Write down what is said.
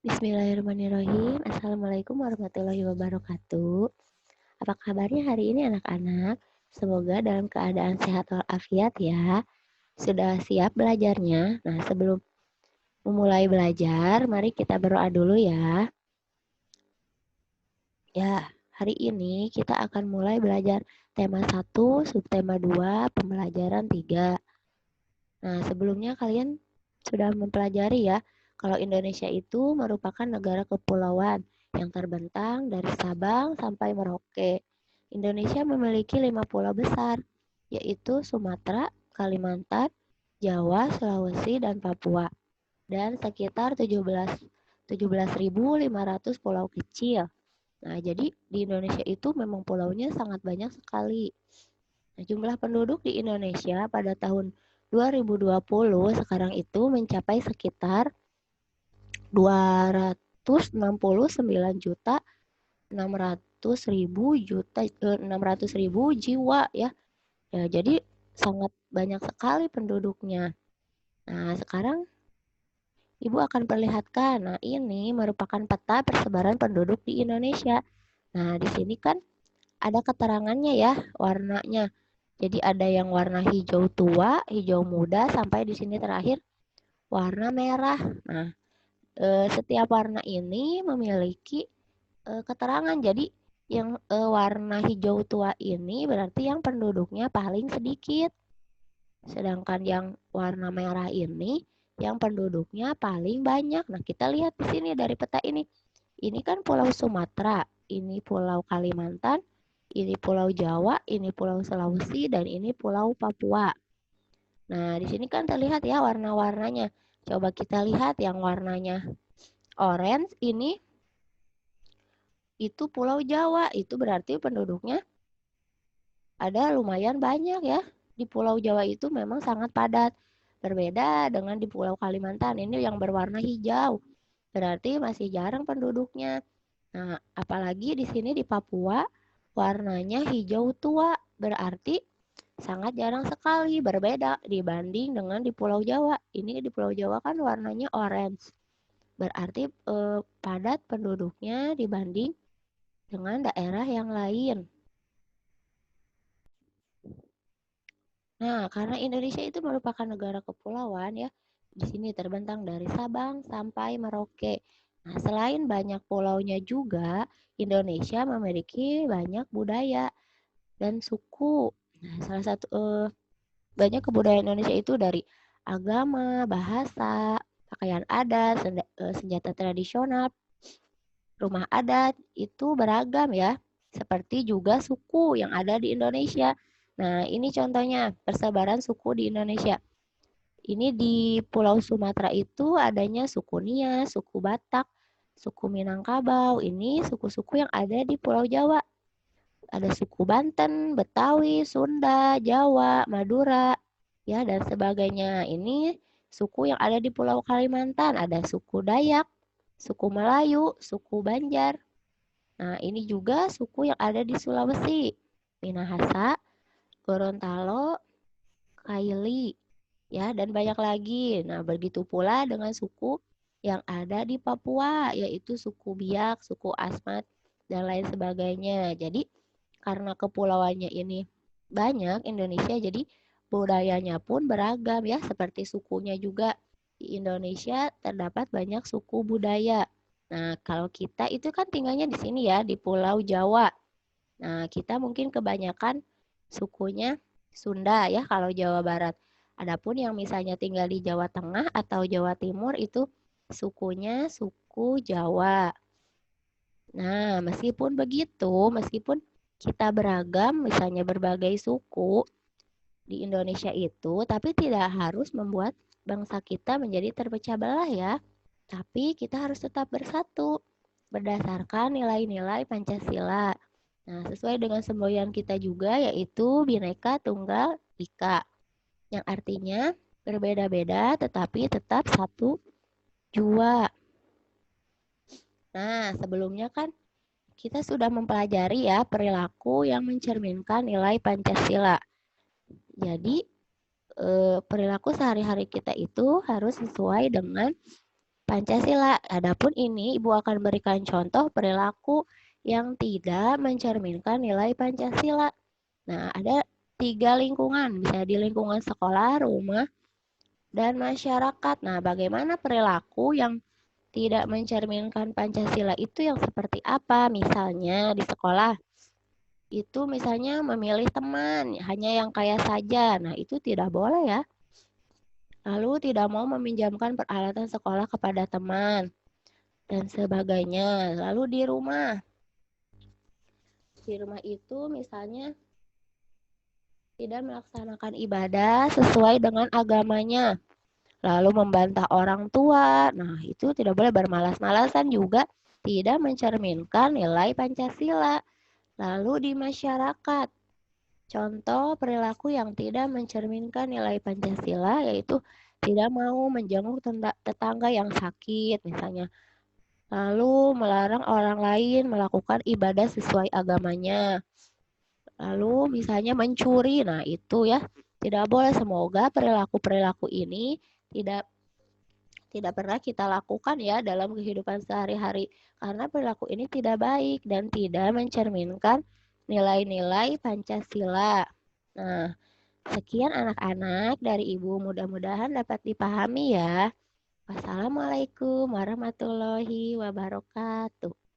Bismillahirrahmanirrahim. Assalamualaikum warahmatullahi wabarakatuh. Apa kabarnya hari ini anak-anak? Semoga dalam keadaan sehat walafiat ya. Sudah siap belajarnya? Nah, sebelum memulai belajar, mari kita berdoa dulu ya. Ya, hari ini kita akan mulai belajar tema 1, subtema 2, pembelajaran 3. Nah, sebelumnya kalian sudah mempelajari ya, kalau Indonesia itu merupakan negara kepulauan yang terbentang dari Sabang sampai Merauke. Indonesia memiliki 5 pulau besar, yaitu Sumatera, Kalimantan, Jawa, Sulawesi, dan Papua. Dan sekitar 17.500 pulau kecil. Nah, jadi di Indonesia itu memang pulaunya sangat banyak sekali. Nah, jumlah penduduk di Indonesia pada tahun 2020 sekarang itu mencapai sekitar 269 juta 600 ribu jiwa ya. Ya, jadi sangat banyak sekali penduduknya. Nah, sekarang Ibu akan perlihatkan. Nah, ini merupakan peta persebaran penduduk di Indonesia. Nah, di sini kan ada keterangannya ya, warnanya. Jadi ada yang warna hijau tua, hijau muda, sampai di sini terakhir warna merah. Nah, setiap warna ini memiliki keterangan. Jadi yang warna hijau tua ini berarti yang penduduknya paling sedikit. Sedangkan yang warna merah ini yang penduduknya paling banyak. Nah, kita lihat di sini dari peta ini. Ini kan Pulau Sumatera, ini Pulau Kalimantan, ini Pulau Jawa, ini Pulau Sulawesi, dan ini Pulau Papua. Nah, di sini kan terlihat ya warna-warnanya. Coba kita lihat yang warnanya orange ini itu Pulau Jawa. Itu berarti penduduknya ada lumayan banyak ya. Di Pulau Jawa itu memang sangat padat. Berbeda dengan di Pulau Kalimantan. Ini yang berwarna hijau. Berarti masih jarang penduduknya. Nah, apalagi di sini di Papua warnanya hijau tua. Berarti sangat jarang sekali berbeda dibanding dengan di Pulau Jawa. Ini di Pulau Jawa kan warnanya orange. Berarti padat penduduknya dibanding dengan daerah yang lain. Nah, karena Indonesia itu merupakan negara kepulauan ya, di sini terbentang dari Sabang sampai Merauke. Nah, selain banyak pulaunya juga, Indonesia memiliki banyak budaya dan suku. Nah, salah satu banyak kebudayaan Indonesia itu dari agama, bahasa, pakaian adat, senjata tradisional, rumah adat itu beragam ya, seperti juga suku yang ada di Indonesia. Nah, ini contohnya persebaran suku di Indonesia. Ini di Pulau Sumatera itu adanya suku Nia, suku Batak, suku Minangkabau. Ini suku-suku yang ada di Pulau Jawa. Ada suku Banten, Betawi, Sunda, Jawa, Madura, ya dan sebagainya. Ini suku yang ada di Pulau Kalimantan. Ada suku Dayak, suku Melayu, suku Banjar. Nah, ini juga suku yang ada di Sulawesi. Minahasa, Gorontalo, Kaili, ya dan banyak lagi. Nah, begitu pula dengan suku yang ada di Papua, yaitu suku Biak, suku Asmat, dan lain sebagainya. Jadi, karena kepulauannya ini banyak Indonesia, jadi budayanya pun beragam ya, seperti sukunya juga. Di Indonesia terdapat banyak suku budaya. Nah, kalau kita itu kan tinggalnya di sini ya, di Pulau Jawa. Nah, kita mungkin kebanyakan sukunya Sunda ya kalau Jawa Barat. Adapun yang misalnya tinggal di Jawa Tengah atau Jawa Timur itu sukunya suku Jawa. Nah, meskipun begitu, meskipun kita beragam, misalnya berbagai suku di Indonesia itu, tapi tidak harus membuat bangsa kita menjadi terpecah belah ya. Tapi kita harus tetap bersatu berdasarkan nilai-nilai Pancasila. Nah, sesuai dengan semboyan kita juga yaitu Bhinneka Tunggal Ika, yang artinya berbeda-beda tetapi tetap satu jua. Nah, sebelumnya kan kita sudah mempelajari ya perilaku yang mencerminkan nilai Pancasila. Jadi, perilaku sehari-hari kita itu harus sesuai dengan Pancasila. Adapun ini Ibu akan berikan contoh perilaku yang tidak mencerminkan nilai Pancasila. Nah, ada 3 lingkungan, bisa di lingkungan sekolah, rumah, dan masyarakat. Nah, bagaimana perilaku yang tidak mencerminkan Pancasila itu yang seperti apa? Misalnya di sekolah, itu misalnya memilih teman, hanya yang kaya saja. Nah, itu tidak boleh ya. Lalu tidak mau meminjamkan peralatan sekolah kepada teman, dan sebagainya. Lalu di rumah itu misalnya tidak melaksanakan ibadah sesuai dengan agamanya, lalu membantah orang tua. Nah, itu tidak boleh, bermalas-malasan juga tidak mencerminkan nilai Pancasila. Lalu di masyarakat, contoh perilaku yang tidak mencerminkan nilai Pancasila yaitu tidak mau menjenguk tetangga yang sakit misalnya. Lalu melarang orang lain melakukan ibadah sesuai agamanya. Lalu misalnya mencuri. Nah, itu ya tidak boleh. Semoga perilaku-perilaku ini tidak tidak pernah kita lakukan ya dalam kehidupan sehari-hari, karena perilaku ini tidak baik dan tidak mencerminkan nilai-nilai Pancasila. Nah, sekian anak-anak dari Ibu, mudah-mudahan dapat dipahami ya. Wassalamualaikum warahmatullahi wabarakatuh.